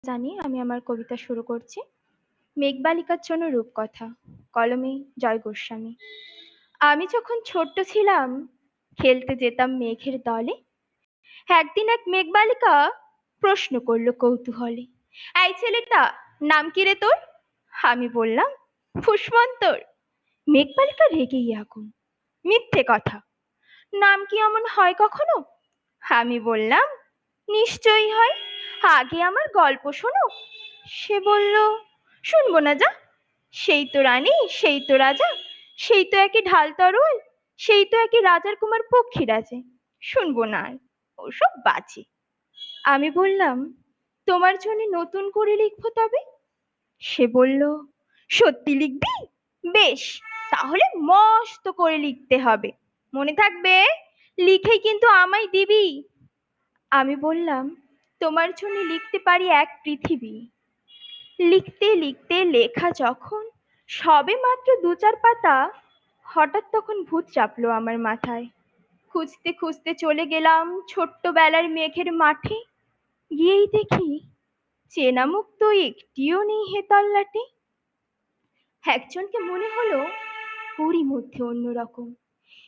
জানিয়ে আমি আমার কবিতা শুরু করছি। মেঘবালিকার জন্য রূপকথা, কলমে জয় গোস্বামী। আমি যখন ছোট্ট ছিলাম, খেলতে যেতাম মেঘের দলে। একদিন এক মেঘবালিকা প্রশ্ন করলো কৌতূহলে, এই ছেলেটা, নাম কি রে তোর? আমি বললাম, পুষ্পন্তর। মেঘবালিকা রেগেই আগুন, মিথ্যে কথা, নাম কি এমন হয় কখনো? আমি বললাম, নিশ্চয়ই হয়, আগে আমার গল্প শোনো। সে বলল, শুনবো না যা, সেই তো রানী, সেই তো রাজা, সেই তো একই ঢাল তরোয়াল, সেই তো একই রাজার কুমার পক্ষীরাজে, শুনবো না আর, ওসব বাজে। আমি বললাম, তোমার জন্য নতুন করে লিখবো তবে। সে বলল, সত্যি লিখবি? বেশ, তাহলে মস্ত করে লিখতে হবে, মনে থাকবে, লিখেই কিন্তু আমায় দিবি। আমি বললাম, তোমার জন্য লিখতে পারি এক পৃথিবী। লিখতে লিখতে লেখা যখন সবে মাত্র দু চার পাতা, হঠাৎ তখন ভূত চাপলো আমার মাথায়। খুঁজতে খুঁজতে চলে গেলাম ছোট্টবেলার মেঘের মাঠে। গিয়েই দেখি চেনা মুখ তো একটিও নেই হে তল্লাটে। একজনকে মনে হলো ওরই মধ্যে অন্যরকম।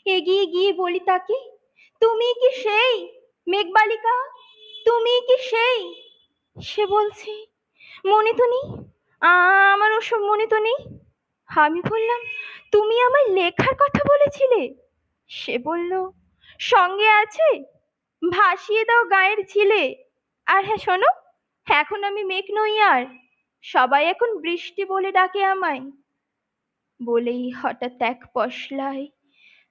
এগিয়ে গিয়ে বলি তাকে, তুমি কি সেই মেঘবালিকা? তুমি কি সেই? সে বলছে, মনে তো নেই, আমার ওসব মনে তো নেই। আমি বললাম, তুমি আমায় লেখার কথা বলেছিলে। সে বলল, সঙ্গে আছে, ভাসিয়ে দাও গায়ের ঝিলে। আর হ্যাঁ শোনো, এখন আমি মেঘ নই আর, সবাই এখন বৃষ্টি বলে ডাকে আমায়। বলেই হঠাৎ এক পশলায়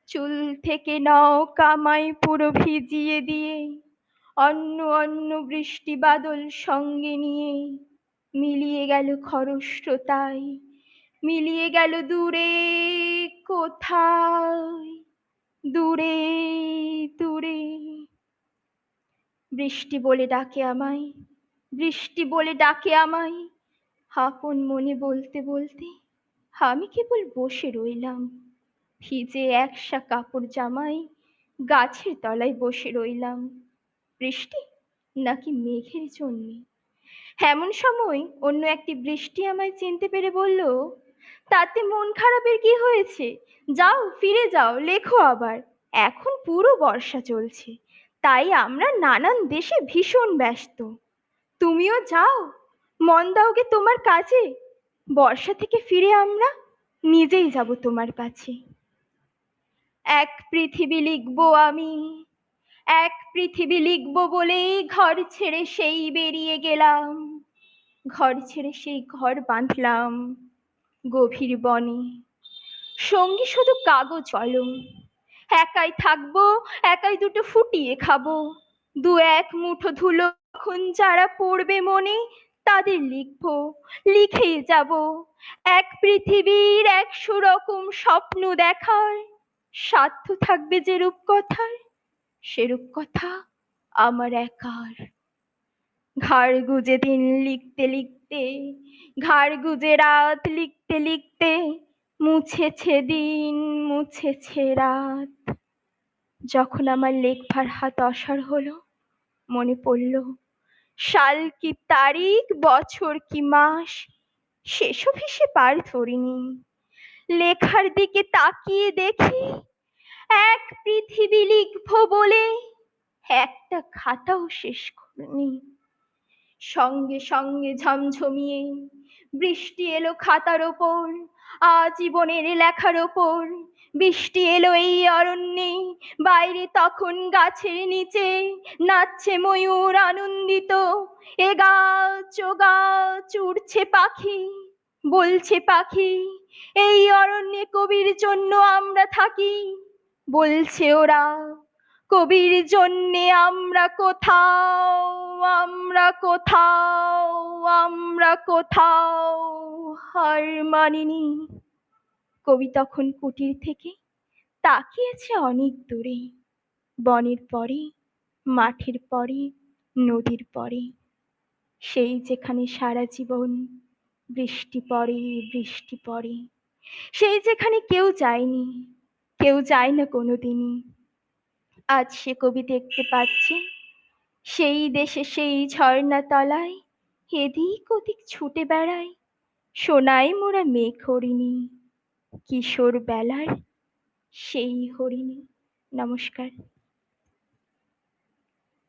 চুল থেকে নৌকা আমায় পুরো ভিজিয়ে দিয়ে অন্য অন্য বৃষ্টি বাদল সঙ্গে নিয়ে মিলিয়ে গেল খরস্রোতায়, মিলিয়ে গেল দূরে কোথায়, দূরে দূরে। বৃষ্টি বলে ডাকে আমায়, বৃষ্টি বলে ডাকে আমায়, আপন মনে বলতে বলতে আমি কেবল বসে রইলাম। ভিজে একসা কাপড় জামাই গাছের তলায় বসে রইলাম। বৃষ্টি নাকি মেঘের জন্যে? এমন সময় অন্য একটি বৃষ্টি আমায় চিনতে পেরে বলল, তাতে মন খারাপের কি হয়েছে, যাও ফিরে যাও, লেখো আবার, এখন পুরো বর্ষা চলছে, তাই আমরা নানান দেশে ভীষণ ব্যস্ত। তুমিও যাও, মন দাওগে তোমার কাজে, বর্ষা থেকে ফিরে আমরা নিজেই যাব তোমার কাছে। এক পৃথিবী লিখবো আমি, এক পৃথিবী লিখবো বলেই ঘর ছেড়ে সেই বেরিয়ে গেলাম। ঘর ছেড়ে সেই ঘর বাঁধলাম গভীর বনে, সঙ্গী শুধু কাগজ কলম। একাই থাকবো, একাই দুটো ফুটিয়ে খাবো, দু এক মুঠো ধুলো যখন যারা পড়বে মনে, তাদের লিখবো, লিখেই যাব। এক পৃথিবীর ১০০ রকম স্বপ্ন দেখার, সাধ্য থাকবে যে রূপকথার, সে রূপকথা আমার একার। ঘাড় গুজে দিন লিখতে লিখতে, ঘাড় গুজে রাত লিখতে লিখতে, মুছেছে দিন, মুছেছে রাত। যখন আমার লেখবার হাত অসাড় হলো, মনে পড়ল সাল কি তারিখ, বছর কি মাস, সেসব হিসেব আর ধরিনি। লেখার দিকে তাকিয়ে দেখি এক পৃথিবী লিখবো বলে একটা খাতাও শেষ করিনি। সঙ্গে সঙ্গে ঝমঝমিয়ে বৃষ্টি এলো খাতার ওপর, আজীবনের লেখার ওপর। বৃষ্টি এলো এই অরণ্যে, বাইরে তখন গাছের নিচে নাচছে ময়ূর আনন্দিত। এ গাছ ও গাছ, উড়ছে পাখি, বলছে পাখি, এই অরণ্যে কবির জন্য আমরা থাকি। বলছে ওরা, কবির জন্যে আমরা কোথাও, আমরা কোথাও, আমরা কোথাও হার মানিনি। কবি তখন কুটির থেকে তাকিয়েছে অনেক দূরে, বনের পরে, মাঠের পরে, নদীর পরে, সেই যেখানে সারা জীবন বৃষ্টি পড়ে, বৃষ্টি পড়ে, সেই যেখানে কেউ যায়নি, কেউ যায় না কোনোদিনই। আজ সে কবি দেখতে পাচ্ছে সেই দেশে সেই ঝর্ণা তলায় এদিক ওদিক ছুটে বেড়াই, শোনাই মোরা মেঘ হরিণী, কিশোর বেলার সেই হরিণী। নমস্কার।